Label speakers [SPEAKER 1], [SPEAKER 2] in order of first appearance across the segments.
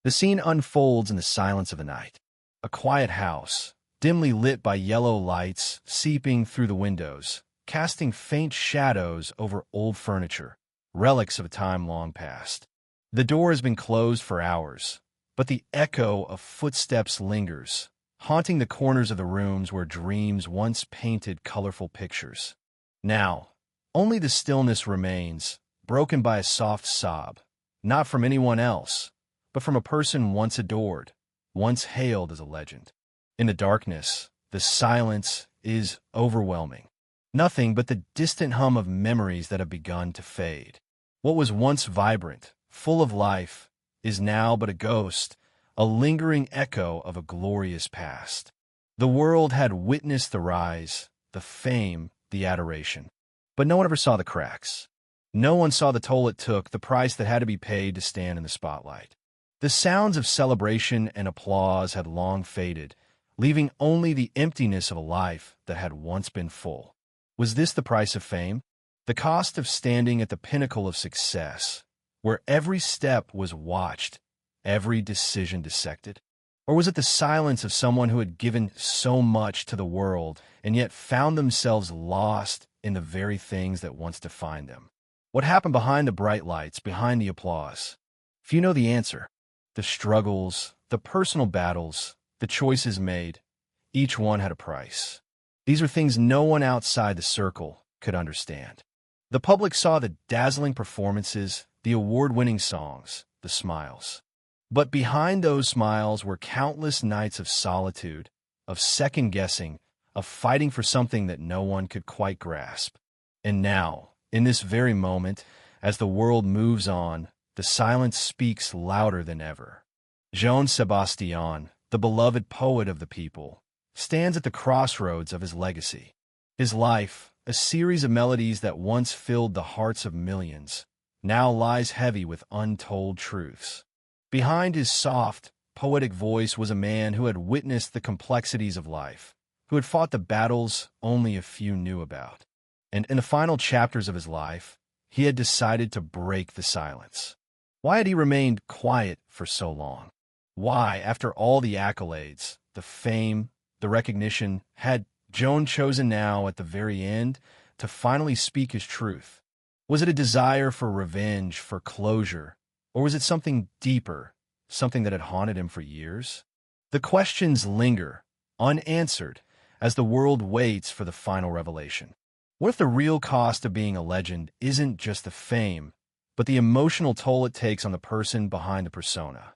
[SPEAKER 1] The scene unfolds in the silence of the night. A quiet house, dimly lit by yellow lights seeping through the windows, casting faint shadows over old furniture, relics of a time long past. The door has been closed for hours, but the echo of footsteps lingers, haunting the corners of the rooms where dreams once painted colorful pictures. Now, only the stillness remains, broken by a soft sob, not from anyone else, but from a person once adored, once hailed as a legend. In the darkness, the silence is overwhelming. Nothing but the distant hum of memories that have begun to fade. What was once vibrant, full of life, is now but a ghost, a lingering echo of a glorious past. The world had witnessed the rise, the fame, the adoration. But no one ever saw the cracks. No one saw the toll it took, the price that had to be paid to stand in the spotlight. The sounds of celebration and applause had long faded, leaving only the emptiness of a life that had once been full. Was this the price of fame? The cost of standing at the pinnacle of success, where every step was watched, every decision dissected? Or was it the silence of someone who had given so much to the world and yet found themselves lost in the very things that once defined them? What happened behind the bright lights, behind the applause? Few know the answer. The struggles, the personal battles, the choices made, each one had a price. These are things no one outside the circle could understand. The public saw the dazzling performances, the award-winning songs, the smiles. But behind those smiles were countless nights of solitude, of second-guessing, of fighting for something that no one could quite grasp. And now, in this very moment, as the world moves on, the silence speaks louder than ever. Joan Sebastián, the beloved poet of the people, stands at the crossroads of his legacy. His life, a series of melodies that once filled the hearts of millions, now lies heavy with untold truths. Behind his soft, poetic voice was a man who had witnessed the complexities of life, who had fought the battles only a few knew about. And in the final chapters of his life, he had decided to break the silence. Why had he remained quiet for so long? Why, after all the accolades, the fame, the recognition, had Joan chosen now, at the very end, to finally speak his truth? Was it a desire for revenge, for closure, or was it something deeper, something that had haunted him for years? The questions linger, unanswered, as the world waits for the final revelation. What if the real cost of being a legend isn't just the fame, but the emotional toll it takes on the person behind the persona?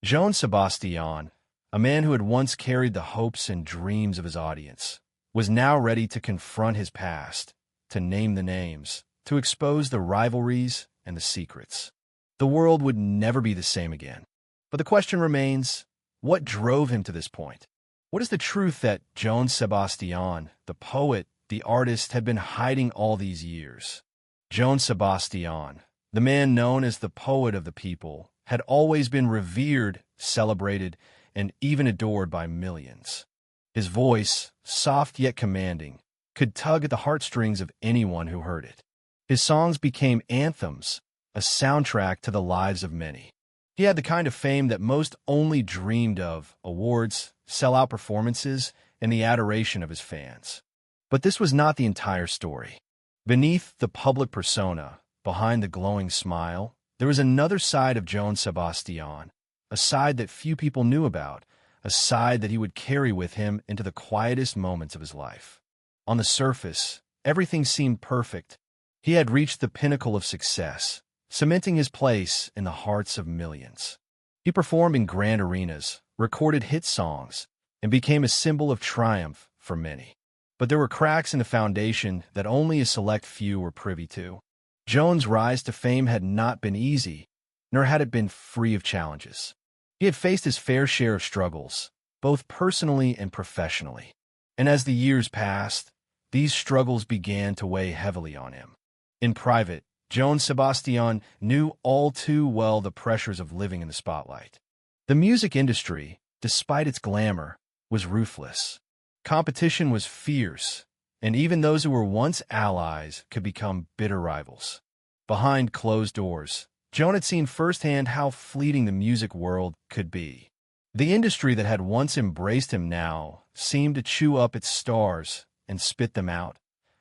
[SPEAKER 1] Joan Sebastián, a man who had once carried the hopes and dreams of his audience, was now ready to confront his past, to name the names, to expose the rivalries and the secrets. The world would never be the same again. But the question remains, what drove him to this point? What is the truth that Joan Sebastián, the poet, the artist, had been hiding all these years? Joan Sebastián, the man known as the poet of the people, had always been revered, celebrated, and even adored by millions. His voice, soft yet commanding, could tug at the heartstrings of anyone who heard it. His songs became anthems, a soundtrack to the lives of many. He had the kind of fame that most only dreamed of: awards, sellout performances, and the adoration of his fans. But this was not the entire story. Beneath the public persona, behind the glowing smile, there was another side of Joan Sebastián, a side that few people knew about, a side that he would carry with him into the quietest moments of his life. On the surface, everything seemed perfect. He had reached the pinnacle of success, cementing his place in the hearts of millions. He performed in grand arenas, recorded hit songs, and became a symbol of triumph for many. But there were cracks in the foundation that only a select few were privy to. Joan's rise to fame had not been easy, nor had it been free of challenges. He had faced his fair share of struggles, both personally and professionally. And as the years passed, these struggles began to weigh heavily on him. In private, Joan Sebastián knew all too well the pressures of living in the spotlight. The music industry, despite its glamour, was ruthless. Competition was fierce, and even those who were once allies could become bitter rivals. Behind closed doors, Joan had seen firsthand how fleeting the music world could be. The industry that had once embraced him now seemed to chew up its stars and spit them out,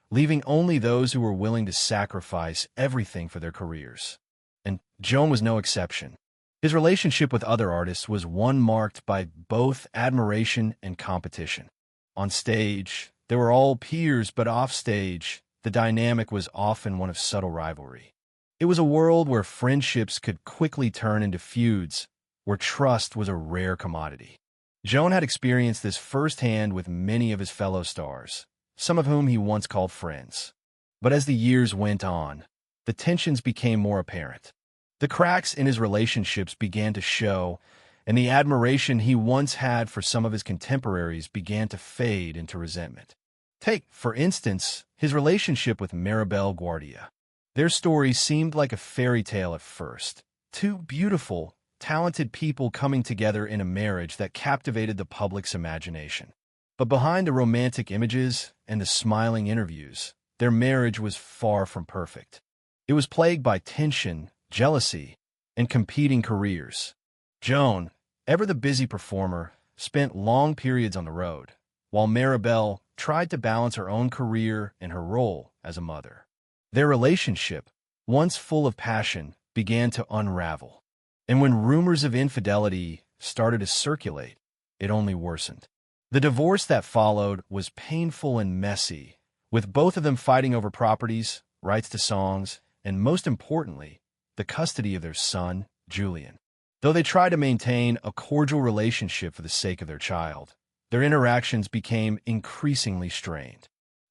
[SPEAKER 1] leaving only those who were willing to sacrifice everything for their careers. And Joan was no exception. His relationship with other artists was one marked by both admiration and competition. On stage, they were all peers, but offstage, the dynamic was often one of subtle rivalry. It was a world where friendships could quickly turn into feuds, where trust was a rare commodity. Joan had experienced this firsthand with many of his fellow stars, some of whom he once called friends. But as the years went on, the tensions became more apparent. The cracks in his relationships began to show, and the admiration he once had for some of his contemporaries began to fade into resentment. Take, for instance, his relationship with Maribel Guardia. Their story seemed like a fairy tale at first. Two beautiful, talented people coming together in a marriage that captivated the public's imagination. But behind the romantic images and the smiling interviews, their marriage was far from perfect. It was plagued by tension, jealousy, and competing careers. Joan, ever the busy performer, spent long periods on the road, while Maribel tried to balance her own career and her role as a mother. Their relationship, once full of passion, began to unravel. And when rumors of infidelity started to circulate, it only worsened. The divorce that followed was painful and messy, with both of them fighting over properties, rights to songs, and most importantly, the custody of their son, Julian. Though they tried to maintain a cordial relationship for the sake of their child, their interactions became increasingly strained.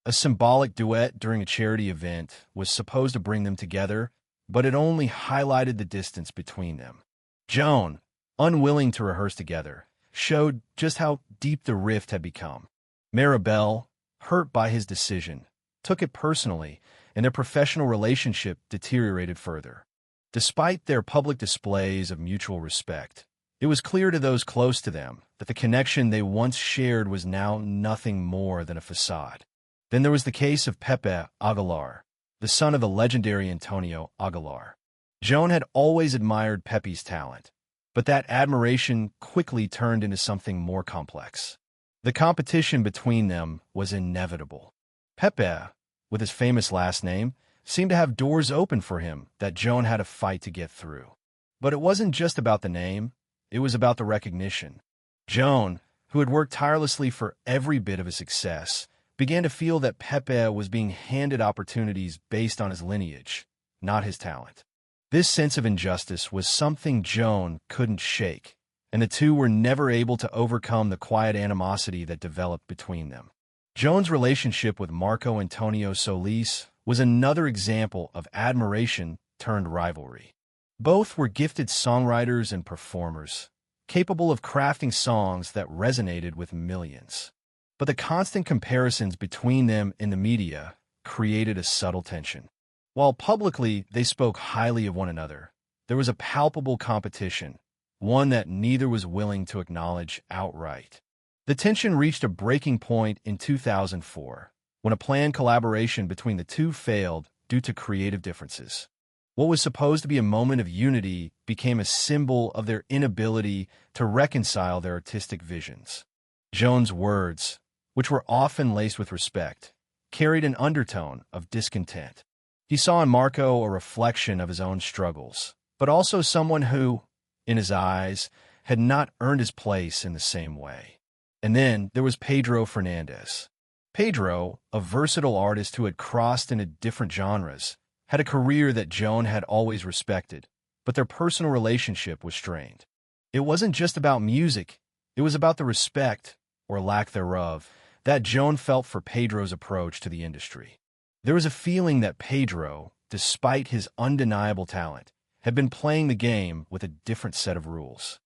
[SPEAKER 1] A symbolic duet during a charity event was supposed to bring them together, but it only highlighted the distance between them. Joan, unwilling to rehearse together, showed just how deep the rift had become. Maribel, hurt by his decision, took it personally, and their professional relationship deteriorated further. Despite their public displays of mutual respect, it was clear to those close to them that the connection they once shared was now nothing more than a facade. Then there was the case of Pepe Aguilar, the son of the legendary Antonio Aguilar. Joan had always admired Pepe's talent, but that admiration quickly turned into something more complex. The competition between them was inevitable. Pepe, with his famous last name, seemed to have doors open for him that Joan had to fight to get through. But it wasn't just about the name, it was about the recognition. Joan, who had worked tirelessly for every bit of his success, began to feel that Pepe was being handed opportunities based on his lineage, not his talent. This sense of injustice was something Joan couldn't shake, and the two were never able to overcome the quiet animosity that developed between them. Joan's relationship with Marco Antonio Solis was another example of admiration turned rivalry. Both were gifted songwriters and performers, capable of crafting songs that resonated with millions. But the constant comparisons between them in the media created a subtle tension. While publicly they spoke highly of one another, there was a palpable competition, one that neither was willing to acknowledge outright. The tension reached a breaking point in 2004, when a planned collaboration between the two failed due to creative differences. What was supposed to be a moment of unity became a symbol of their inability to reconcile their artistic visions. Joan's words, which were often laced with respect, carried an undertone of discontent. He saw in Marco a reflection of his own struggles, but also someone who, in his eyes, had not earned his place in the same way. And then there was Pedro Fernandez. Pedro, a versatile artist who had crossed into different genres, had a career that Joan had always respected, but their personal relationship was strained. It wasn't just about music, it was about the respect, or lack thereof, that Joan felt for Pedro's approach to the industry. There was a feeling that Pedro, despite his undeniable talent, had been playing the game with a different set of rules.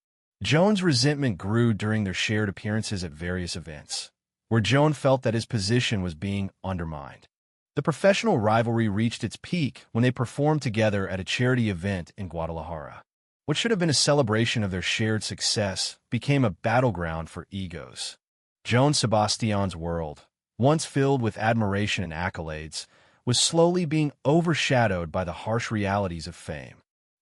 [SPEAKER 1] Joan's resentment grew during their shared appearances at various events, where Joan felt that his position was being undermined. The professional rivalry reached its peak when they performed together at a charity event in Guadalajara. What should have been a celebration of their shared success became a battleground for egos. Joan Sebastián's world, once filled with admiration and accolades, was slowly being overshadowed by the harsh realities of fame.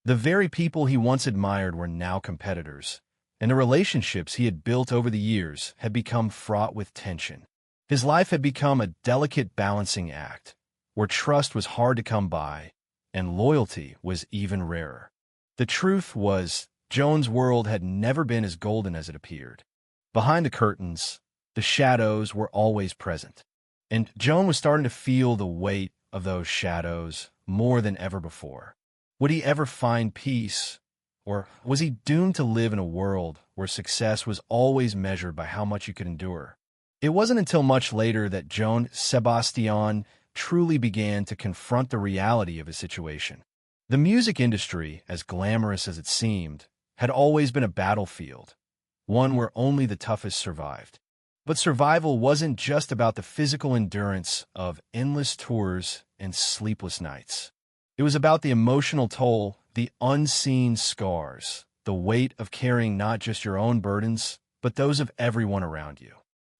[SPEAKER 1] The very people he once admired were now competitors, and the relationships he had built over the years had become fraught with tension. His life had become a delicate balancing act, where trust was hard to come by, and loyalty was even rarer. The truth was, Joan's world had never been as golden as it appeared. Behind the curtains, the shadows were always present, and Joan was starting to feel the weight of those shadows more than ever before. Would he ever find peace, or was he doomed to live in a world where success was always measured by how much you could endure? It wasn't until much later that Joan Sebastián truly began to confront the reality of his situation. The music industry, as glamorous as it seemed, had always been a battlefield, one where only the toughest survived. But survival wasn't just about the physical endurance of endless tours and sleepless nights. It was about the emotional toll, the unseen scars, the weight of carrying not just your own burdens, but those of everyone around you.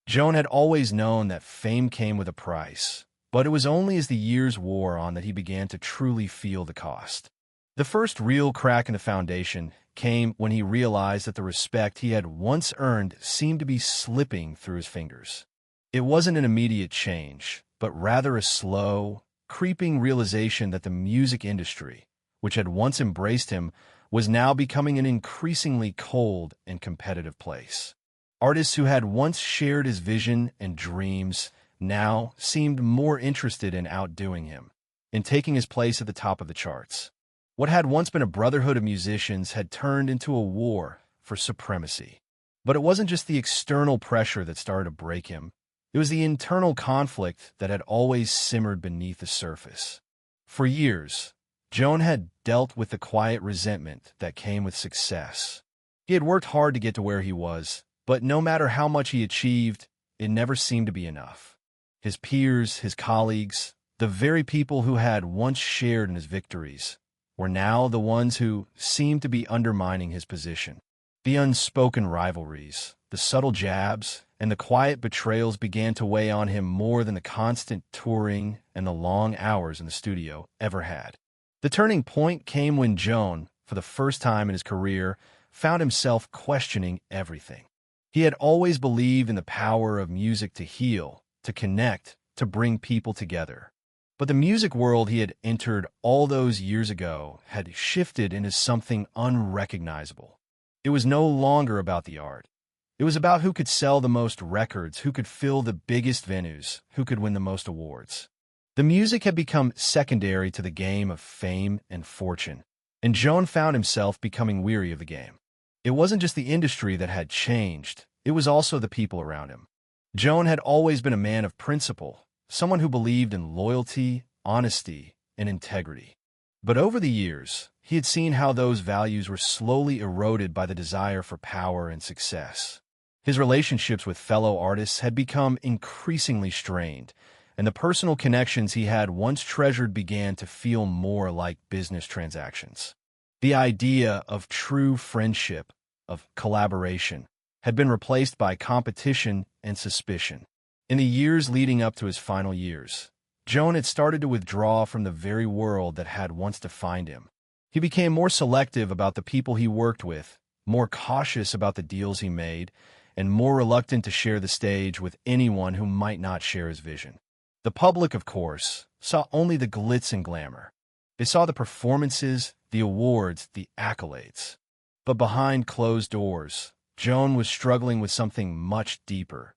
[SPEAKER 1] Joan had always known that fame came with a price, but it was only as the years wore on that he began to truly feel the cost. The first real crack in the foundation came when he realized that the respect he had once earned seemed to be slipping through his fingers. It wasn't an immediate change, but rather a slow, creeping realization that the music industry, which had once embraced him, was now becoming an increasingly cold and competitive place. Artists who had once shared his vision and dreams now seemed more interested in outdoing him, in taking his place at the top of the charts. What had once been a brotherhood of musicians had turned into a war for supremacy. But it wasn't just the external pressure that started to break him. It was the internal conflict that had always simmered beneath the surface. For years, Joan had dealt with the quiet resentment that came with success. He had worked hard to get to where he was, but no matter how much he achieved, it never seemed to be enough. His peers, his colleagues, the very people who had once shared in his victories, were now the ones who seemed to be undermining his position. The unspoken rivalries, the subtle jabs, and the quiet betrayals began to weigh on him more than the constant touring and the long hours in the studio ever had. The turning point came when Joan, for the first time in his career, found himself questioning everything. He had always believed in the power of music to heal, to connect, to bring people together. But the music world he had entered all those years ago had shifted into something unrecognizable. It was no longer about the art. It was about who could sell the most records, who could fill the biggest venues, who could win the most awards. The music had become secondary to the game of fame and fortune, and Joan found himself becoming weary of the game. It wasn't just the industry that had changed, it was also the people around him. Joan had always been a man of principle, someone who believed in loyalty, honesty, and integrity. But over the years, he had seen how those values were slowly eroded by the desire for power and success. His relationships with fellow artists had become increasingly strained, and the personal connections he had once treasured began to feel more like business transactions. The idea of true friendship, of collaboration, had been replaced by competition and suspicion. In the years leading up to his final years, Joan had started to withdraw from the very world that had once defined him. He became more selective about the people he worked with, more cautious about the deals he made, and more reluctant to share the stage with anyone who might not share his vision. The public, of course, saw only the glitz and glamour. They saw the performances, the awards, the accolades. But behind closed doors, Joan was struggling with something much deeper.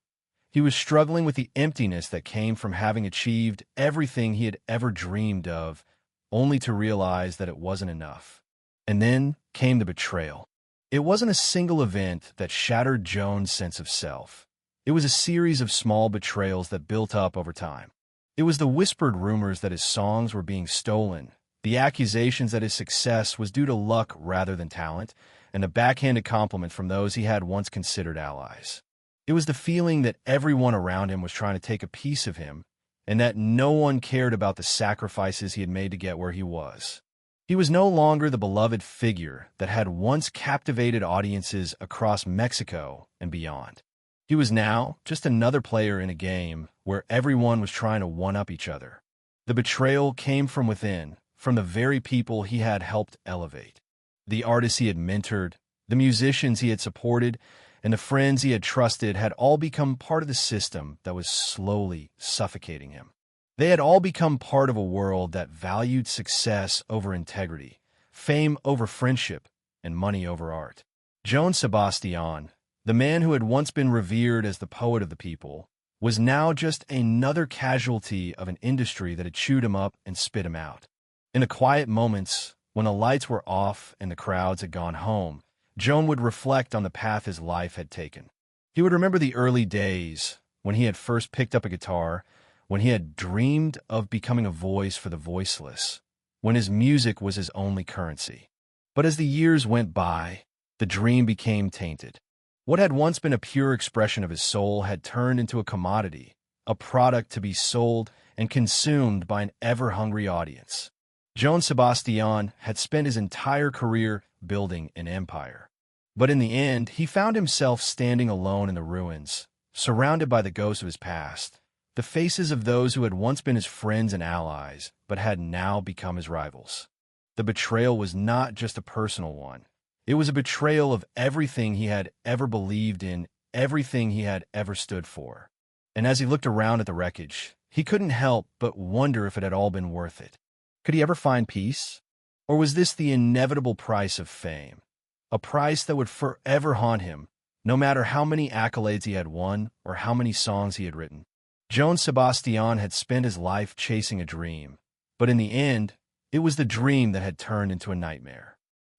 [SPEAKER 1] He was struggling with the emptiness that came from having achieved everything he had ever dreamed of, only to realize that it wasn't enough. And then came the betrayal. It wasn't a single event that shattered Joan's sense of self. It was a series of small betrayals that built up over time. It was the whispered rumors that his songs were being stolen, the accusations that his success was due to luck rather than talent, and the backhanded compliments from those he had once considered allies. It was the feeling that everyone around him was trying to take a piece of him, and that no one cared about the sacrifices he had made to get where he was. He was no longer the beloved figure that had once captivated audiences across Mexico and beyond. He was now just another player in a game where everyone was trying to one-up each other. The betrayal came from within, from the very people he had helped elevate. The artists he had mentored, the musicians he had supported, and the friends he had trusted had all become part of the system that was slowly suffocating him. They had all become part of a world that valued success over integrity, fame over friendship, and money over art. Joan Sebastián, the man who had once been revered as the poet of the people, was now just another casualty of an industry that had chewed him up and spit him out. In the quiet moments, when the lights were off and the crowds had gone home, Joan would reflect on the path his life had taken. He would remember the early days when he had first picked up a guitar, when he had dreamed of becoming a voice for the voiceless, when his music was his only currency. But as the years went by, the dream became tainted. What had once been a pure expression of his soul had turned into a commodity, a product to be sold and consumed by an ever-hungry audience. Joan Sebastián had spent his entire career building an empire. But in the end, he found himself standing alone in the ruins, surrounded by the ghosts of his past, the faces of those who had once been his friends and allies, but had now become his rivals. The betrayal was not just a personal one. It was a betrayal of everything he had ever believed in, everything he had ever stood for. And as he looked around at the wreckage, he couldn't help but wonder if it had all been worth it. Could he ever find peace? Or was this the inevitable price of fame? A price that would forever haunt him, no matter how many accolades he had won or how many songs he had written. Joan Sebastián had spent his life chasing a dream, but in the end, it was the dream that had turned into a nightmare.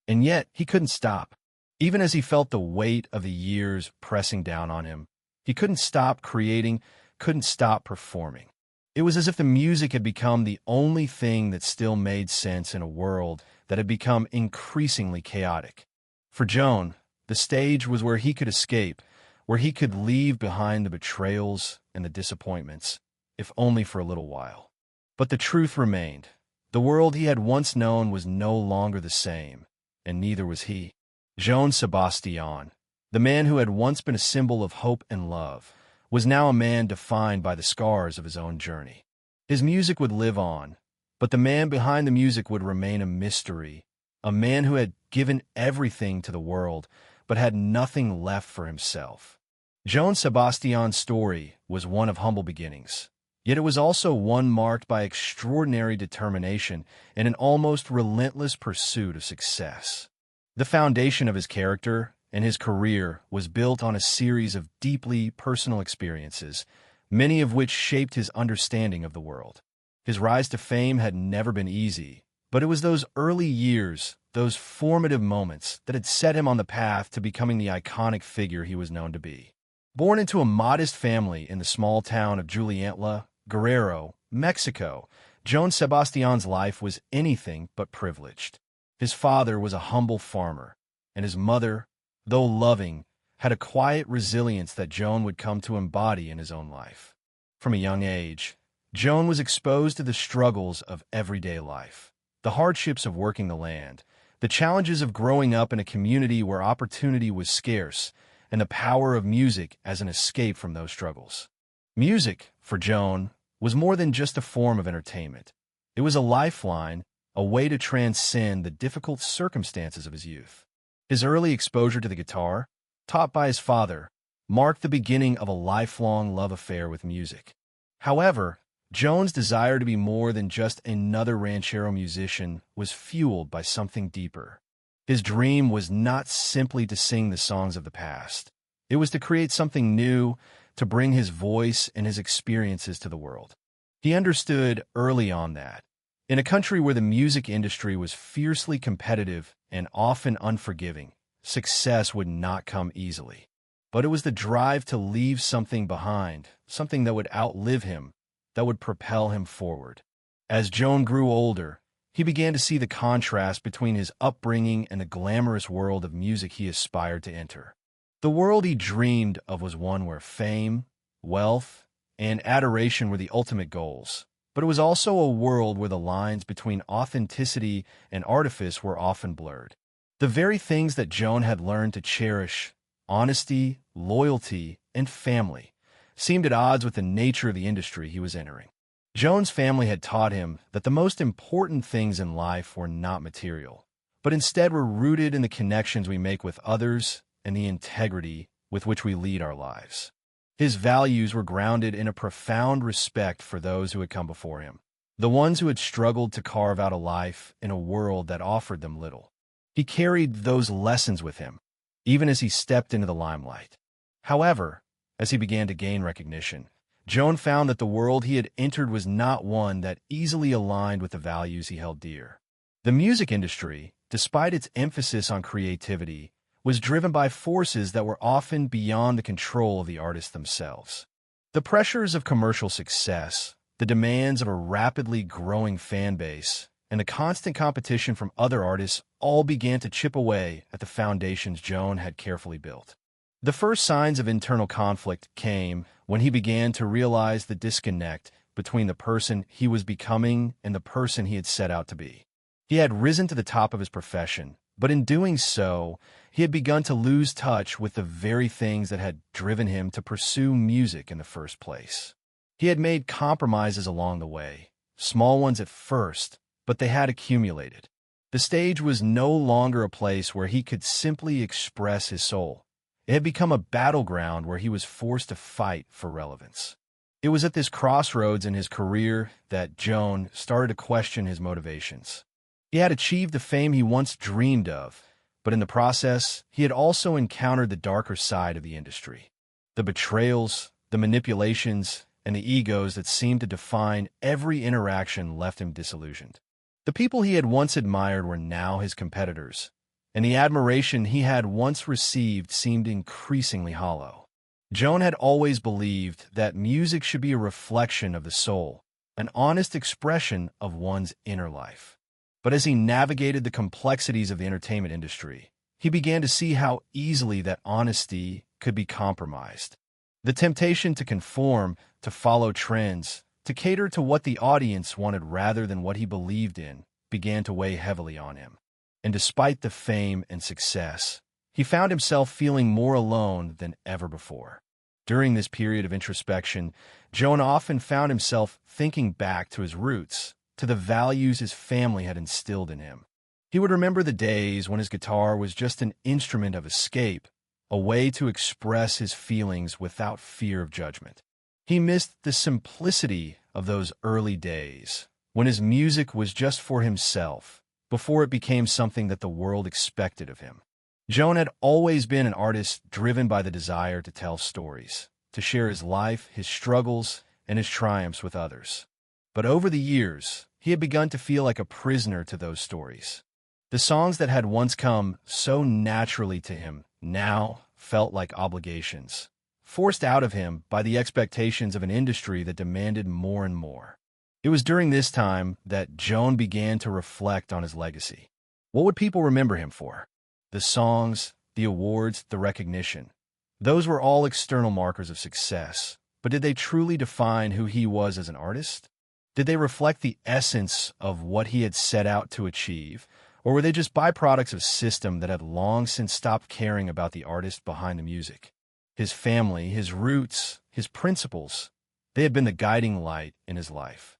[SPEAKER 1] And yet, he couldn't stop. Even as he felt the weight of the years pressing down on him, he couldn't stop creating, couldn't stop performing. It was as if the music had become the only thing that still made sense in a world that had become increasingly chaotic. For Joan, the stage was where he could escape, where he could leave behind the betrayals and the disappointments, if only for a little while. But the truth remained. The world he had once known was no longer the same, and neither was he. Joan Sebastián, the man who had once been a symbol of hope and love, was now a man defined by the scars of his own journey. His music would live on, but the man behind the music would remain a mystery, a man who had given everything to the world, but had nothing left for himself. Joan Sebastián's story was one of humble beginnings, yet it was also one marked by extraordinary determination and an almost relentless pursuit of success. The foundation of his character and his career was built on a series of deeply personal experiences, many of which shaped his understanding of the world. His rise to fame had never been easy, but it was those early years, those formative moments, that had set him on the path to becoming the iconic figure he was known to be. Born into a modest family in the small town of Juliantla, Guerrero, Mexico, Joan Sebastián's life was anything but privileged. His father was a humble farmer, and his mother, though loving, had a quiet resilience that Joan would come to embody in his own life. From a young age, Joan was exposed to the struggles of everyday life, the hardships of working the land, the challenges of growing up in a community where opportunity was scarce, and the power of music as an escape from those struggles. Music, for Joan, was more than just a form of entertainment. It was a lifeline, a way to transcend the difficult circumstances of his youth. His early exposure to the guitar, taught by his father, marked the beginning of a lifelong love affair with music. However, Joan's desire to be more than just another ranchero musician was fueled by something deeper. His dream was not simply to sing the songs of the past. It was to create something new, to bring his voice and his experiences to the world. He understood early on that, in a country where the music industry was fiercely competitive and often unforgiving, success would not come easily. But it was the drive to leave something behind, something that would outlive him, that would propel him forward. As Joan grew older, he began to see the contrast between his upbringing and the glamorous world of music he aspired to enter. The world he dreamed of was one where fame, wealth, and adoration were the ultimate goals, but it was also a world where the lines between authenticity and artifice were often blurred. The very things that Joan had learned to cherish, honesty, loyalty, and family, seemed at odds with the nature of the industry he was entering. Joan's family had taught him that the most important things in life were not material, but instead were rooted in the connections we make with others and the integrity with which we lead our lives. His values were grounded in a profound respect for those who had come before him, the ones who had struggled to carve out a life in a world that offered them little. He carried those lessons with him, even as he stepped into the limelight. However, as he began to gain recognition, Joan found that the world he had entered was not one that easily aligned with the values he held dear. The music industry, despite its emphasis on creativity, was driven by forces that were often beyond the control of the artists themselves. The pressures of commercial success, the demands of a rapidly growing fan base, and the constant competition from other artists all began to chip away at the foundations Joan had carefully built. The first signs of internal conflict came when he began to realize the disconnect between the person he was becoming and the person he had set out to be. He had risen to the top of his profession, but in doing so, he had begun to lose touch with the very things that had driven him to pursue music in the first place. He had made compromises along the way, small ones at first, but they had accumulated. The stage was no longer a place where he could simply express his soul. It had become a battleground where he was forced to fight for relevance. It was at this crossroads in his career that Joan started to question his motivations. He had achieved the fame he once dreamed of, but in the process, he had also encountered the darker side of the industry. The betrayals, the manipulations, and the egos that seemed to define every interaction left him disillusioned. The people he had once admired were now his competitors, and the admiration he had once received seemed increasingly hollow. Joan had always believed that music should be a reflection of the soul, an honest expression of one's inner life. But as he navigated the complexities of the entertainment industry, he began to see how easily that honesty could be compromised. The temptation to conform, to follow trends, to cater to what the audience wanted rather than what he believed in, began to weigh heavily on him. And despite the fame and success, he found himself feeling more alone than ever before. During this period of introspection, Joan often found himself thinking back to his roots, to the values his family had instilled in him. He would remember the days when his guitar was just an instrument of escape, a way to express his feelings without fear of judgment. He missed the simplicity of those early days, when his music was just for himself, before it became something that the world expected of him. Joan had always been an artist driven by the desire to tell stories, to share his life, his struggles, and his triumphs with others. But over the years, he had begun to feel like a prisoner to those stories. The songs that had once come so naturally to him now felt like obligations, forced out of him by the expectations of an industry that demanded more and more. It was during this time that Joan began to reflect on his legacy. What would people remember him for? The songs, the awards, the recognition. Those were all external markers of success, but did they truly define who he was as an artist? Did they reflect the essence of what he had set out to achieve, or were they just byproducts of a system that had long since stopped caring about the artist behind the music? His family, his roots, his principles, they had been the guiding light in his life.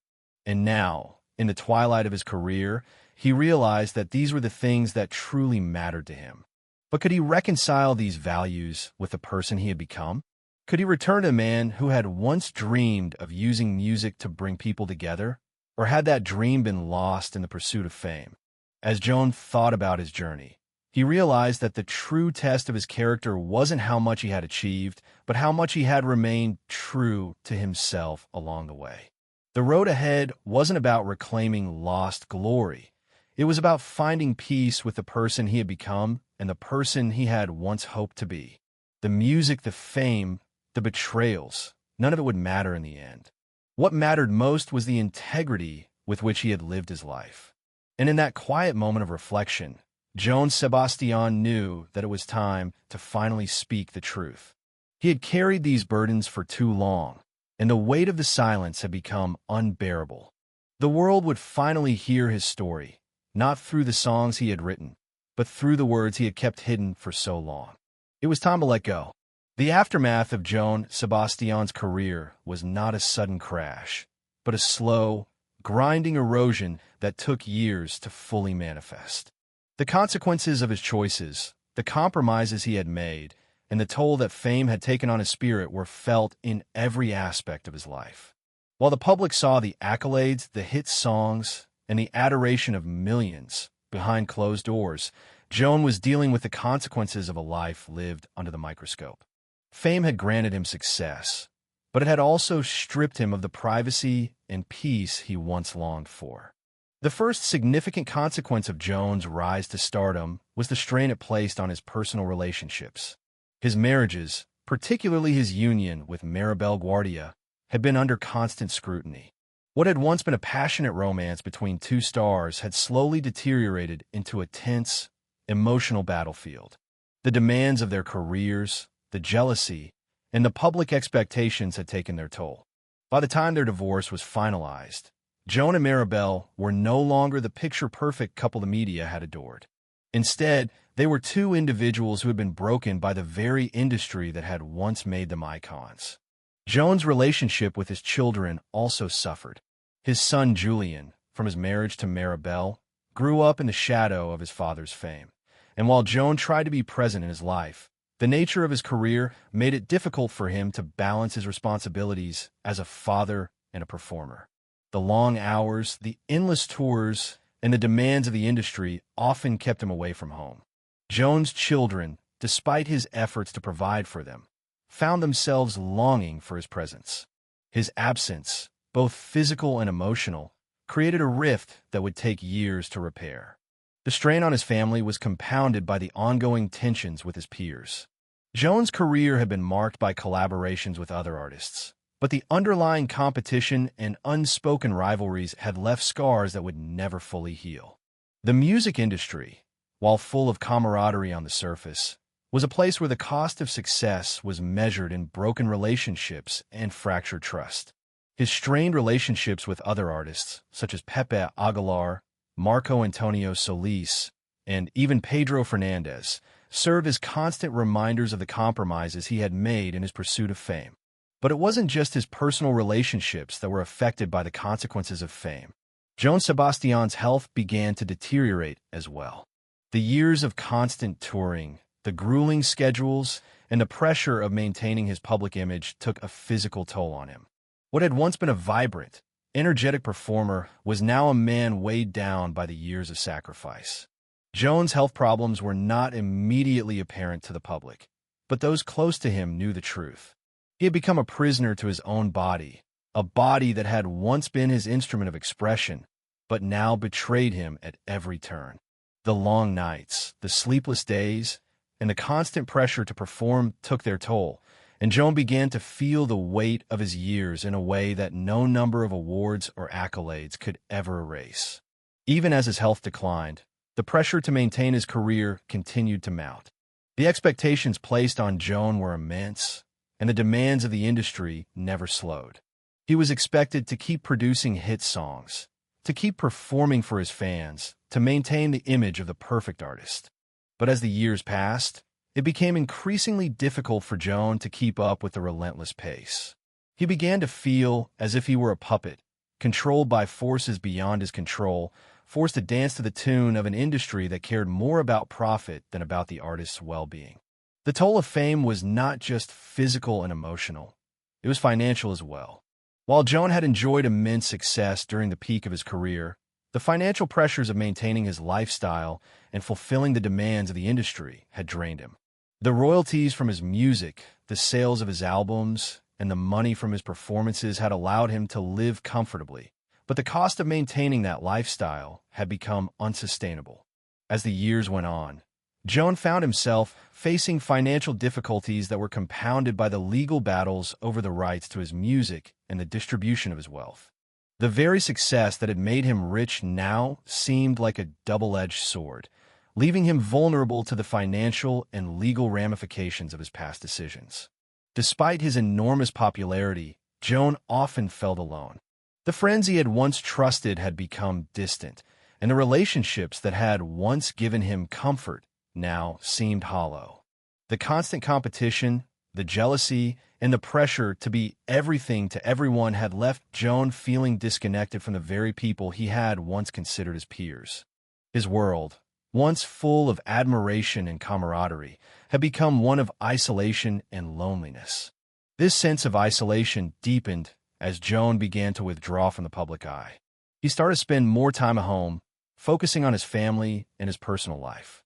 [SPEAKER 1] And now, in the twilight of his career, he realized that these were the things that truly mattered to him. But could he reconcile these values with the person he had become? Could he return to a man who had once dreamed of using music to bring people together? Or had that dream been lost in the pursuit of fame? As Joan thought about his journey, he realized that the true test of his character wasn't how much he had achieved, but how much he had remained true to himself along the way. The road ahead wasn't about reclaiming lost glory. It was about finding peace with the person he had become and the person he had once hoped to be. The music, the fame, the betrayals, none of it would matter in the end. What mattered most was the integrity with which he had lived his life. And in that quiet moment of reflection, Joan Sebastián knew that it was time to finally speak the truth. He had carried these burdens for too long, and the weight of the silence had become unbearable. The world would finally hear his story, not through the songs he had written, but through the words he had kept hidden for so long. It was time to let go. The aftermath of Joan Sebastián's career was not a sudden crash. but a slow, grinding erosion that took years to fully manifest. The consequences of his choices, the compromises he had made, and the toll that fame had taken on his spirit were felt in every aspect of his life. While the public saw the accolades, the hit songs, and the adoration of millions behind closed doors, Joan was dealing with the consequences of a life lived under the microscope. Fame had granted him success, but it had also stripped him of the privacy and peace he once longed for. The first significant consequence of Joan's rise to stardom was the strain it placed on his personal relationships. His marriages, particularly his union with Maribel Guardia, had been under constant scrutiny. What had once been a passionate romance between two stars had slowly deteriorated into a tense, emotional battlefield. The demands of their careers, the jealousy, and the public expectations had taken their toll. By the time their divorce was finalized, Joan and Maribel were no longer the picture-perfect couple the media had adored. Instead, they were two individuals who had been broken by the very industry that had once made them icons. Joan's relationship with his children also suffered. His son Julian, from his marriage to Maribel, grew up in the shadow of his father's fame. And while Joan tried to be present in his life, the nature of his career made it difficult for him to balance his responsibilities as a father and a performer. The long hours, the endless tours, and the demands of the industry often kept him away from home. Joan's children, despite his efforts to provide for them, found themselves longing for his presence. His absence, both physical and emotional, created a rift that would take years to repair. The strain on his family was compounded by the ongoing tensions with his peers. Joan's career had been marked by collaborations with other artists, but the underlying competition and unspoken rivalries had left scars that would never fully heal. The music industry, while full of camaraderie on the surface, was a place where the cost of success was measured in broken relationships and fractured trust. His strained relationships with other artists, such as Pepe Aguilar, Marco Antonio Solis, and even Pedro Fernandez, served as constant reminders of the compromises he had made in his pursuit of fame. But it wasn't just his personal relationships that were affected by the consequences of fame. Joan Sebastián's health began to deteriorate as well. The years of constant touring, the grueling schedules, and the pressure of maintaining his public image took a physical toll on him. What had once been a vibrant, energetic performer was now a man weighed down by the years of sacrifice. Joan's health problems were not immediately apparent to the public, but those close to him knew the truth. He had become a prisoner to his own body, a body that had once been his instrument of expression, but now betrayed him at every turn. The long nights, the sleepless days, and the constant pressure to perform took their toll, and Joan began to feel the weight of his years in a way that no number of awards or accolades could ever erase. Even as his health declined, the pressure to maintain his career continued to mount. The expectations placed on Joan were immense, and the demands of the industry never slowed. He was expected to keep producing hit songs, to keep performing for his fans, to maintain the image of the perfect artist. But as the years passed, it became increasingly difficult for Joan to keep up with the relentless pace. He began to feel as if he were a puppet, controlled by forces beyond his control, forced to dance to the tune of an industry that cared more about profit than about the artist's well-being. The toll of fame was not just physical and emotional, it was financial as well. While Joan had enjoyed immense success during the peak of his career, the financial pressures of maintaining his lifestyle and fulfilling the demands of the industry had drained him. The royalties from his music, the sales of his albums, and the money from his performances had allowed him to live comfortably, but the cost of maintaining that lifestyle had become unsustainable. As the years went on, Joan found himself facing financial difficulties that were compounded by the legal battles over the rights to his music and the distribution of his wealth. The very success that had made him rich now seemed like a double-edged sword, leaving him vulnerable to the financial and legal ramifications of his past decisions. Despite his enormous popularity, Joan often felt alone. The friends he had once trusted had become distant, and the relationships that had once given him comfort now seemed hollow. The constant competition, the jealousy, and the pressure to be everything to everyone had left Joan feeling disconnected from the very people he had once considered his peers. His world, once full of admiration and camaraderie, had become one of isolation and loneliness. This sense of isolation deepened as Joan began to withdraw from the public eye. He started to spend more time at home, focusing on his family and his personal life.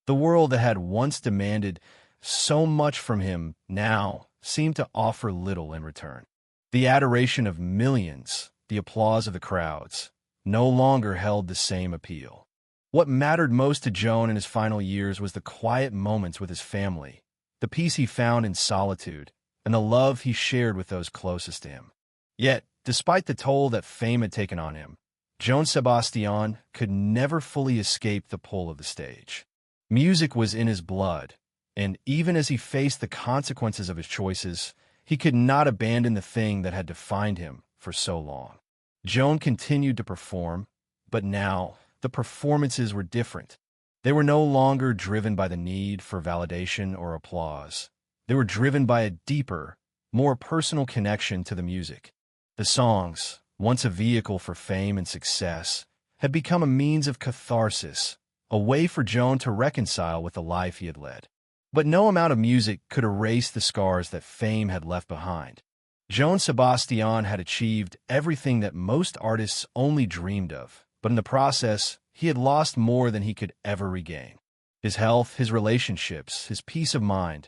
[SPEAKER 1] The world that had once demanded so much from him now seemed to offer little in return. The adoration of millions, the applause of the crowds, no longer held the same appeal. What mattered most to Joan in his final years was the quiet moments with his family, the peace he found in solitude, and the love he shared with those closest to him. Yet, despite the toll that fame had taken on him, Joan Sebastián could never fully escape the pull of the stage. Music was in his blood, and even as he faced the consequences of his choices, he could not abandon the thing that had defined him for so long. Joan continued to perform, but now the performances were different. They were no longer driven by the need for validation or applause. They were driven by a deeper, more personal connection to the music. The songs, once a vehicle for fame and success, had become a means of catharsis, a way for Joan to reconcile with the life he had led. But no amount of music could erase the scars that fame had left behind. Joan Sebastián had achieved everything that most artists only dreamed of, but in the process, he had lost more than he could ever regain. His health, his relationships, his peace of mind,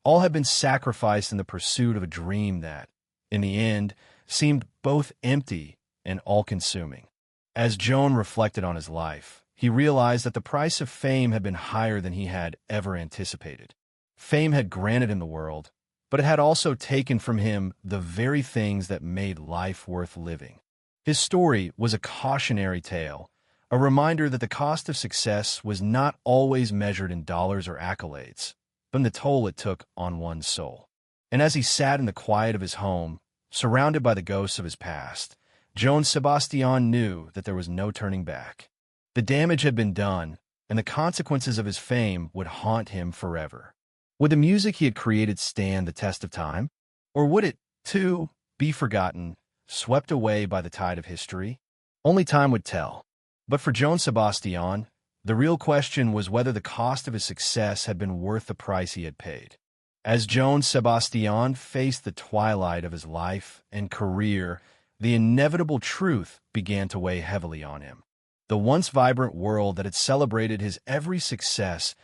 [SPEAKER 1] all had been sacrificed in the pursuit of a dream that, in the end, seemed both empty and all-consuming. As Joan reflected on his life, he realized that the price of fame had been higher than he had ever anticipated. Fame had granted him the world, but it had also taken from him the very things that made life worth living. His story was a cautionary tale, a reminder that the cost of success was not always measured in dollars or accolades, but in the toll it took on one's soul. And as he sat in the quiet of his home, surrounded by the ghosts of his past, Joan Sebastián knew that there was no turning back. The damage had been done, and the consequences of his fame would haunt him forever. Would the music he had created stand the test of time? Or would it, too, be forgotten, swept away by the tide of history? Only time would tell. But for Joan Sebastián, the real question was whether the cost of his success had been worth the price he had paid. As Joan Sebastián faced the twilight of his life and career, the inevitable truth began to weigh heavily on him. The once vibrant world that had celebrated his every success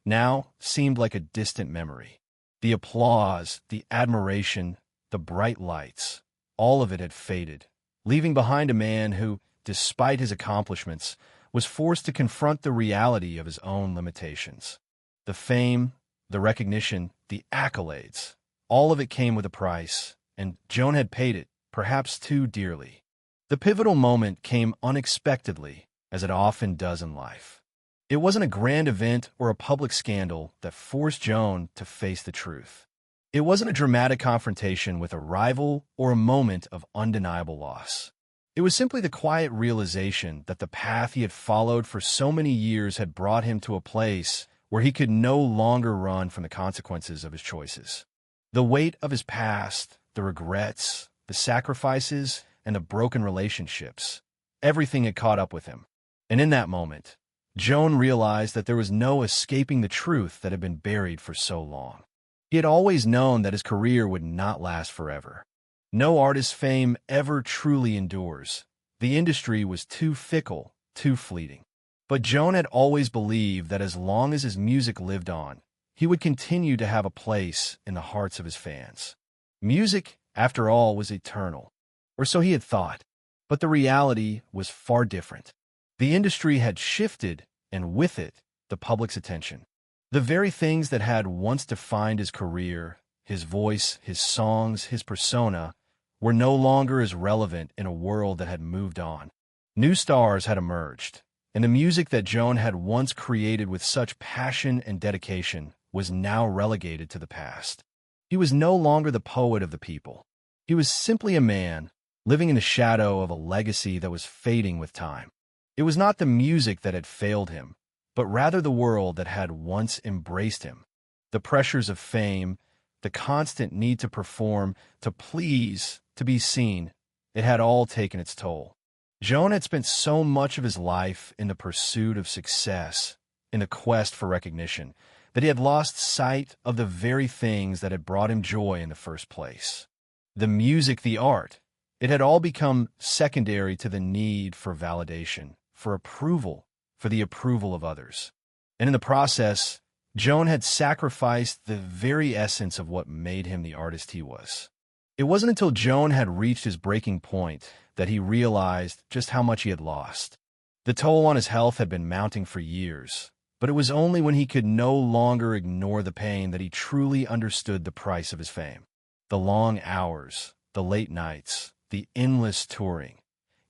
[SPEAKER 1] now seemed like a distant memory. The applause, the admiration, the bright lights, all of it had faded, leaving behind a man who, despite his accomplishments, was forced to confront the reality of his own limitations. The fame, the recognition, the accolades, all of it came with a price, and Joan had paid it, perhaps too dearly. The pivotal moment came unexpectedly, as it often does in life. It wasn't a grand event or a public scandal that forced Joan to face the truth. It wasn't a dramatic confrontation with a rival or a moment of undeniable loss. It was simply the quiet realization that the path he had followed for so many years had brought him to a place where he could no longer run from the consequences of his choices. The weight of his past, the regrets, the sacrifices, and the broken relationships, everything had caught up with him. And in that moment, Joan realized that there was no escaping the truth that had been buried for so long. He had always known that his career would not last forever. No artist's fame ever truly endures. The industry was too fickle, too fleeting. But Joan had always believed that as long as his music lived on, he would continue to have a place in the hearts of his fans. Music, after all, was eternal, or so he had thought. But the reality was far different. The industry had shifted, and with it, the public's attention. The very things that had once defined his career, his voice, his songs, his persona, were no longer as relevant in a world that had moved on. New stars had emerged, and the music that Joan had once created with such passion and dedication was now relegated to the past. He was no longer the poet of the people. He was simply a man, living in the shadow of a legacy that was fading with time. It was not the music that had failed him, but rather the world that had once embraced him. The pressures of fame, the constant need to perform, to please, to be seen, it had all taken its toll. Joan had spent so much of his life in the pursuit of success, in the quest for recognition, that he had lost sight of the very things that had brought him joy in the first place. The music, the art, it had all become secondary to the need for validation, for approval, for the approval of others. And in the process, Joan had sacrificed the very essence of what made him the artist he was. It wasn't until Joan had reached his breaking point that he realized just how much he had lost. The toll on his health had been mounting for years, but it was only when he could no longer ignore the pain that he truly understood the price of his fame. The long hours, the late nights, the endless touring.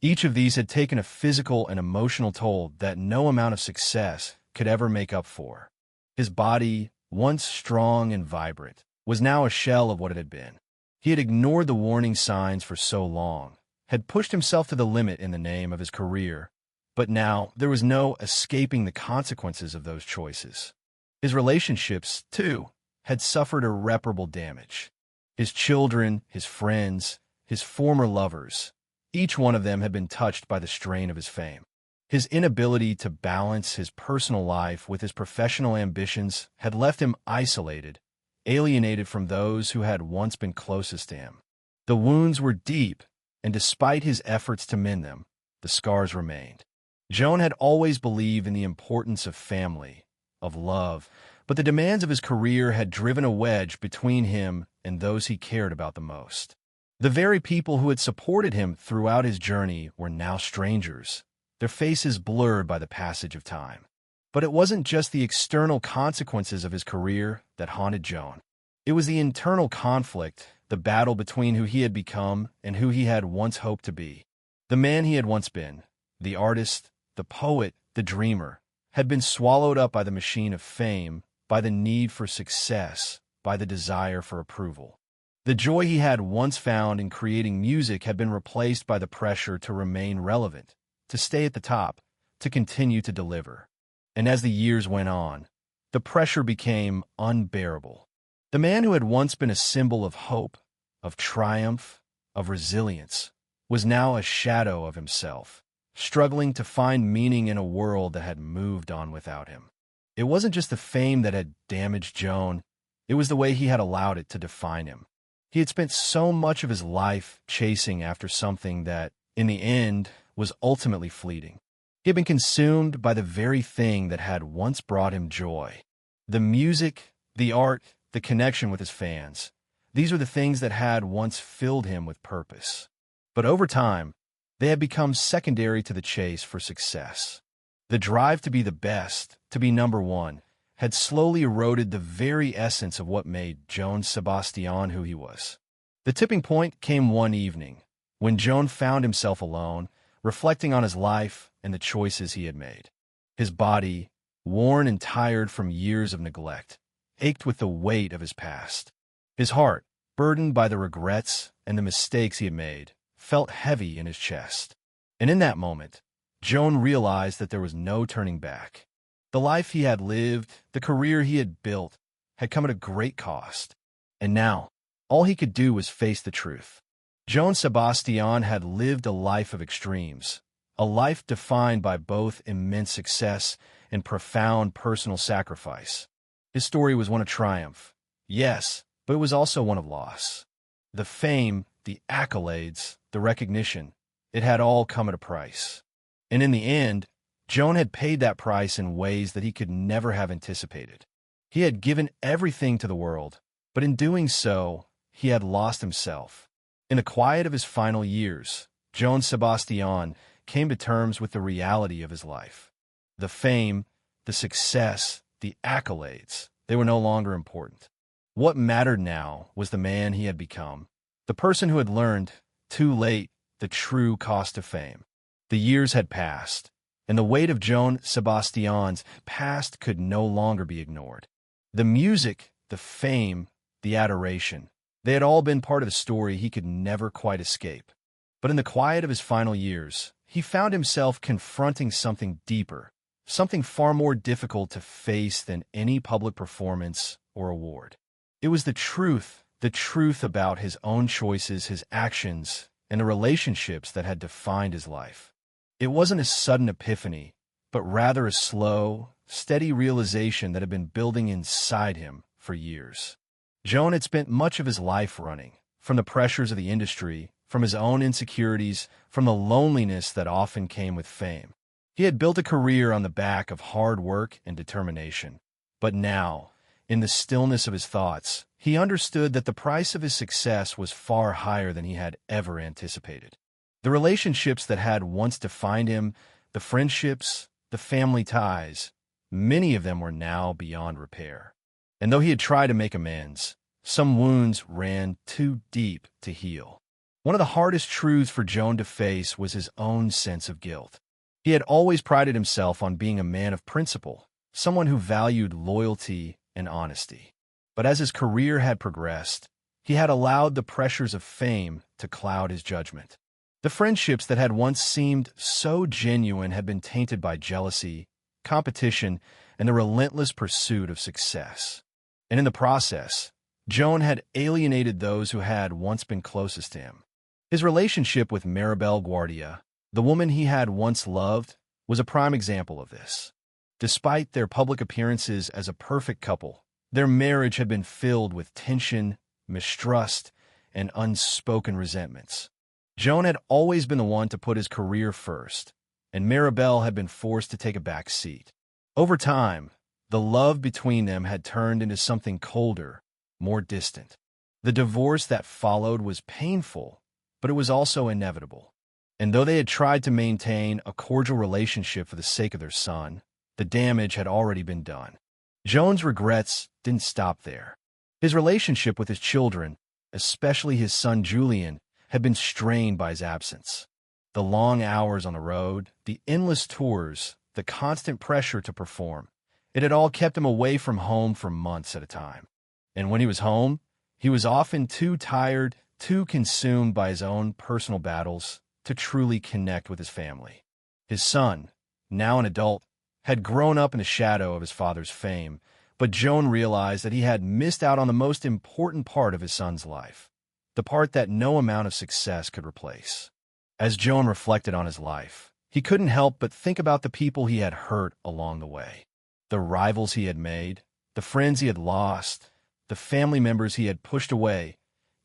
[SPEAKER 1] Each of these had taken a physical and emotional toll that no amount of success could ever make up for. His body, once strong and vibrant, was now a shell of what it had been. He had ignored the warning signs for so long, had pushed himself to the limit in the name of his career, but now there was no escaping the consequences of those choices. His relationships, too, had suffered irreparable damage. His children, his friends, his former lovers, each one of them had been touched by the strain of his fame. His inability to balance his personal life with his professional ambitions had left him isolated, alienated from those who had once been closest to him. The wounds were deep, and despite his efforts to mend them, the scars remained. Joan had always believed in the importance of family, of love, but the demands of his career had driven a wedge between him and those he cared about the most. The very people who had supported him throughout his journey were now strangers, their faces blurred by the passage of time. But it wasn't just the external consequences of his career that haunted Joan. It was the internal conflict, the battle between who he had become and who he had once hoped to be. The man he had once been, the artist, the poet, the dreamer, had been swallowed up by the machine of fame, by the need for success, by the desire for approval. The joy he had once found in creating music had been replaced by the pressure to remain relevant, to stay at the top, to continue to deliver. And as the years went on, the pressure became unbearable. The man who had once been a symbol of hope, of triumph, of resilience, was now a shadow of himself, struggling to find meaning in a world that had moved on without him. It wasn't just the fame that had damaged Joan, it was the way he had allowed it to define him. He had spent so much of his life chasing after something that, in the end, was ultimately fleeting. He had been consumed by the very thing that had once brought him joy. The music, the art, the connection with his fans. These were the things that had once filled him with purpose. But over time, they had become secondary to the chase for success. The drive to be the best, to be number one, had slowly eroded the very essence of what made Joan Sebastián who he was. The tipping point came one evening, when Joan found himself alone, reflecting on his life and the choices he had made. His body, worn and tired from years of neglect, ached with the weight of his past. His heart, burdened by the regrets and the mistakes he had made, felt heavy in his chest. And in that moment, Joan realized that there was no turning back. The life he had lived, the career he had built, had come at a great cost. And now, all he could do was face the truth. Joan Sebastián had lived a life of extremes, a life defined by both immense success and profound personal sacrifice. His story was one of triumph, yes, but it was also one of loss. The fame, the accolades, the recognition, it had all come at a price. And in the end, Joan had paid that price in ways that he could never have anticipated. He had given everything to the world, but in doing so, he had lost himself. In the quiet of his final years, Joan Sebastián came to terms with the reality of his life. The fame, the success, the accolades, they were no longer important. What mattered now was the man he had become, the person who had learned, too late, the true cost of fame. The years had passed, and the weight of Joan Sebastián's past could no longer be ignored. The music, the fame, the adoration, they had all been part of the story he could never quite escape. But in the quiet of his final years, he found himself confronting something deeper, something far more difficult to face than any public performance or award. It was the truth about his own choices, his actions, and the relationships that had defined his life. It wasn't a sudden epiphany, but rather a slow, steady realization that had been building inside him for years. Joan had spent much of his life running, from the pressures of the industry, from his own insecurities, from the loneliness that often came with fame. He had built a career on the back of hard work and determination. But now, in the stillness of his thoughts, he understood that the price of his success was far higher than he had ever anticipated. The relationships that had once defined him, the friendships, the family ties, many of them were now beyond repair. And though he had tried to make amends, some wounds ran too deep to heal. One of the hardest truths for Joan to face was his own sense of guilt. He had always prided himself on being a man of principle, someone who valued loyalty and honesty. But as his career had progressed, he had allowed the pressures of fame to cloud his judgment. The friendships that had once seemed so genuine had been tainted by jealousy, competition, and the relentless pursuit of success. And in the process, Joan had alienated those who had once been closest to him. His relationship with Maribel Guardia, the woman he had once loved, was a prime example of this. Despite their public appearances as a perfect couple, their marriage had been filled with tension, mistrust, and unspoken resentments. Joan had always been the one to put his career first, and Maribel had been forced to take a back seat. Over time, the love between them had turned into something colder, more distant. The divorce that followed was painful, but it was also inevitable. And though they had tried to maintain a cordial relationship for the sake of their son, the damage had already been done. Joan's regrets didn't stop there. His relationship with his children, especially his son Julian, had been strained by his absence. The long hours on the road, the endless tours, the constant pressure to perform, it had all kept him away from home for months at a time. And when he was home, he was often too tired, too consumed by his own personal battles to truly connect with his family. His son, now an adult, had grown up in the shadow of his father's fame, but Joan realized that he had missed out on the most important part of his son's life, the part that no amount of success could replace. As Joan reflected on his life, he couldn't help but think about the people he had hurt along the way, the rivals he had made, the friends he had lost, the family members he had pushed away.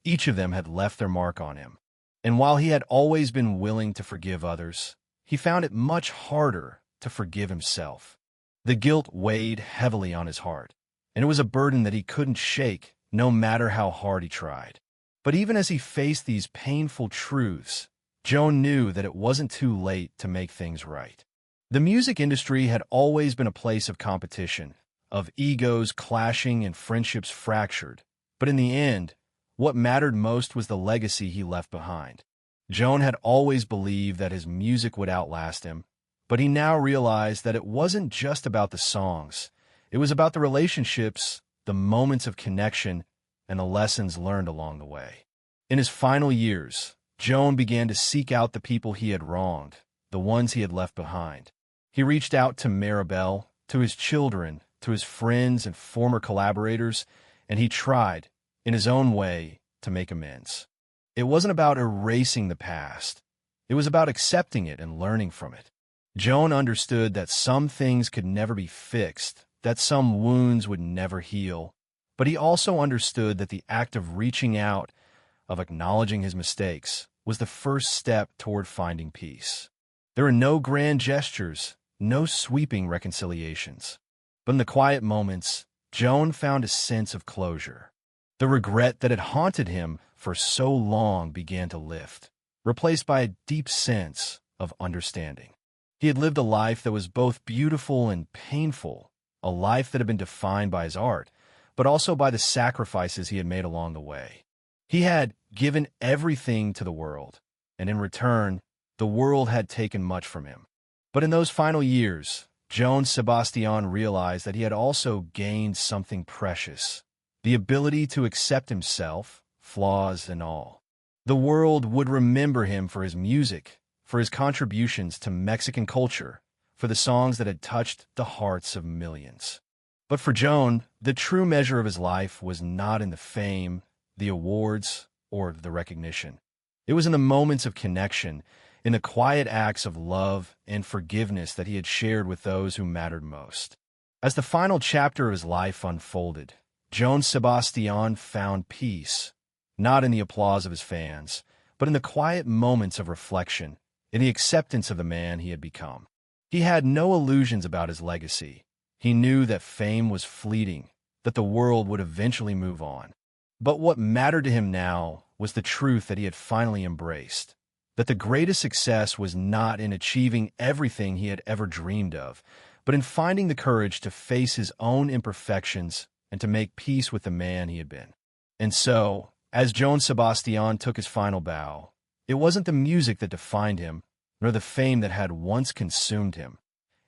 [SPEAKER 1] Each of them had left their mark on him. And while he had always been willing to forgive others, he found it much harder to forgive himself. The guilt weighed heavily on his heart, and it was a burden that he couldn't shake, no matter how hard he tried. But even as he faced these painful truths, Joan knew that it wasn't too late to make things right. The music industry had always been a place of competition, of egos clashing and friendships fractured. But in the end, what mattered most was the legacy he left behind. Joan had always believed that his music would outlast him, but he now realized that it wasn't just about the songs. It was about the relationships, the moments of connection, and the lessons learned along the way. In his final years, Joan began to seek out the people he had wronged, the ones he had left behind. He reached out to Maribel, to his children, to his friends and former collaborators, and he tried, in his own way, to make amends. It wasn't about erasing the past. It was about accepting it and learning from it. Joan understood that some things could never be fixed, that some wounds would never heal, but he also understood that the act of reaching out, of acknowledging his mistakes, was the first step toward finding peace. There were no grand gestures, no sweeping reconciliations. But in the quiet moments, Joan found a sense of closure. The regret that had haunted him for so long began to lift, replaced by a deep sense of understanding. He had lived a life that was both beautiful and painful, a life that had been defined by his art, but also by the sacrifices he had made along the way. He had given everything to the world, and in return, the world had taken much from him. But in those final years, Joan Sebastián realized that he had also gained something precious, the ability to accept himself, flaws and all. The world would remember him for his music, for his contributions to Mexican culture, for the songs that had touched the hearts of millions. But for Joan, the true measure of his life was not in the fame, the awards, or the recognition. It was in the moments of connection, in the quiet acts of love and forgiveness that he had shared with those who mattered most. As the final chapter of his life unfolded, Joan Sebastián found peace, not in the applause of his fans, but in the quiet moments of reflection, in the acceptance of the man he had become. He had no illusions about his legacy. He knew that fame was fleeting, that the world would eventually move on. But what mattered to him now was the truth that he had finally embraced, that the greatest success was not in achieving everything he had ever dreamed of, but in finding the courage to face his own imperfections and to make peace with the man he had been. And so, as Joan Sebastián took his final bow, it wasn't the music that defined him, nor the fame that had once consumed him.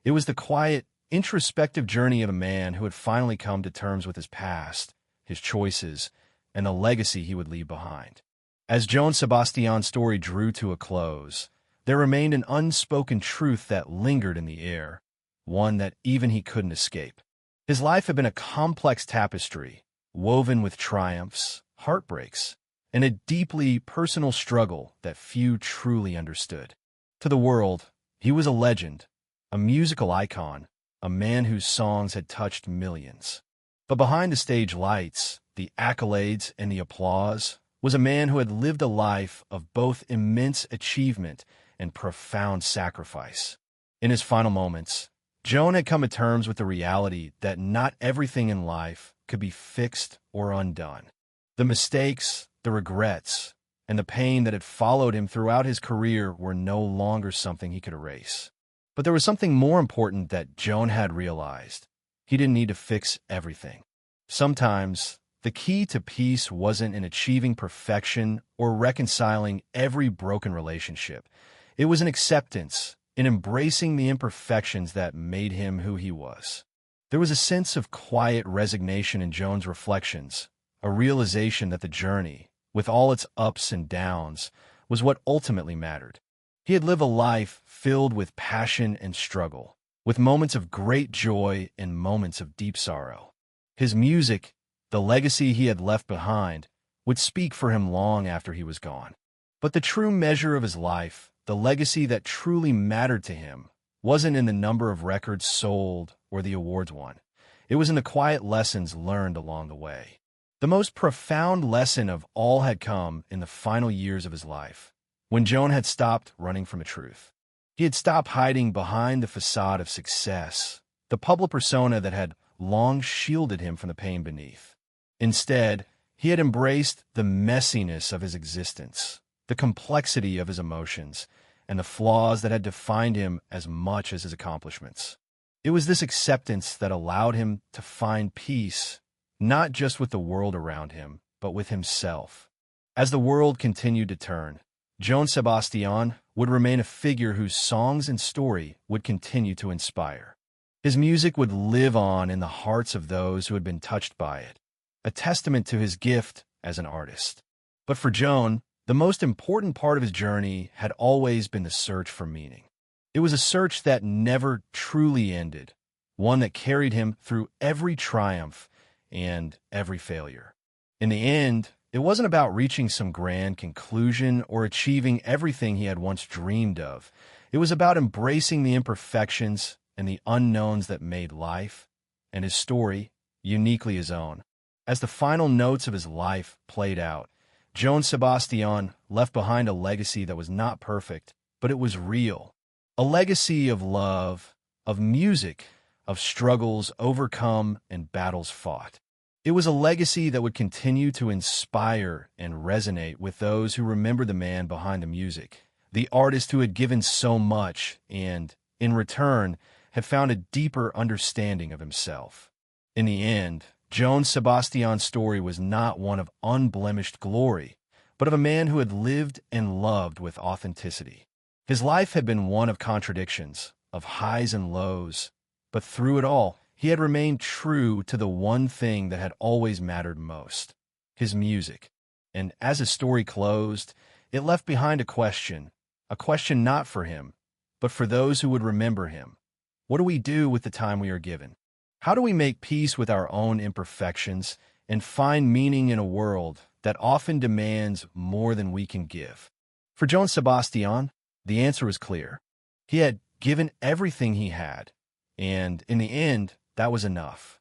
[SPEAKER 1] It was the quiet, introspective journey of a man who had finally come to terms with his past, his choices, and the legacy he would leave behind. As Joan Sebastián's story drew to a close, there remained an unspoken truth that lingered in the air, one that even he couldn't escape. His life had been a complex tapestry, woven with triumphs, heartbreaks, and a deeply personal struggle that few truly understood. To the world, he was a legend, a musical icon, a man whose songs had touched millions. But behind the stage lights, the accolades, and the applause, was a man who had lived a life of both immense achievement and profound sacrifice. In his final moments, Joan had come to terms with the reality that not everything in life could be fixed or undone. The mistakes, the regrets, and the pain that had followed him throughout his career were no longer something he could erase. But there was something more important that Joan had realized. He didn't need to fix everything. Sometimes, the key to peace wasn't in achieving perfection or reconciling every broken relationship. It was an acceptance, in embracing the imperfections that made him who he was. There was a sense of quiet resignation in Joan's reflections, a realization that the journey, with all its ups and downs, was what ultimately mattered. He had lived a life filled with passion and struggle, with moments of great joy and moments of deep sorrow. His music, the legacy he had left behind, would speak for him long after he was gone. But the true measure of his life, the legacy that truly mattered to him, wasn't in the number of records sold or the awards won. It was in the quiet lessons learned along the way. The most profound lesson of all had come in the final years of his life, when Joan had stopped running from the truth. He had stopped hiding behind the facade of success, the public persona that had long shielded him from the pain beneath. Instead, he had embraced the messiness of his existence, the complexity of his emotions, and the flaws that had defined him as much as his accomplishments. It was this acceptance that allowed him to find peace, not just with the world around him, but with himself. As the world continued to turn, Joan Sebastián would remain a figure whose songs and story would continue to inspire. His music would live on in the hearts of those who had been touched by it, a testament to his gift as an artist. But for Joan, the most important part of his journey had always been the search for meaning. It was a search that never truly ended, one that carried him through every triumph and every failure. In the end, it wasn't about reaching some grand conclusion or achieving everything he had once dreamed of. It was about embracing the imperfections and the unknowns that made life, and his story, uniquely his own. As the final notes of his life played out, Joan Sebastián left behind a legacy that was not perfect, but it was real. A legacy of love, of music, of struggles overcome and battles fought. It was a legacy that would continue to inspire and resonate with those who remember the man behind the music, the artist who had given so much and, in return, had found a deeper understanding of himself. In the end, Joan Sebastián's story was not one of unblemished glory, but of a man who had lived and loved with authenticity. His life had been one of contradictions, of highs and lows, but through it all, he had remained true to the one thing that had always mattered most, his music. And as his story closed, it left behind a question not for him, but for those who would remember him. What do we do with the time we are given? How do we make peace with our own imperfections and find meaning in a world that often demands more than we can give? For Joan Sebastián, the answer was clear. He had given everything he had, and in the end, that was enough.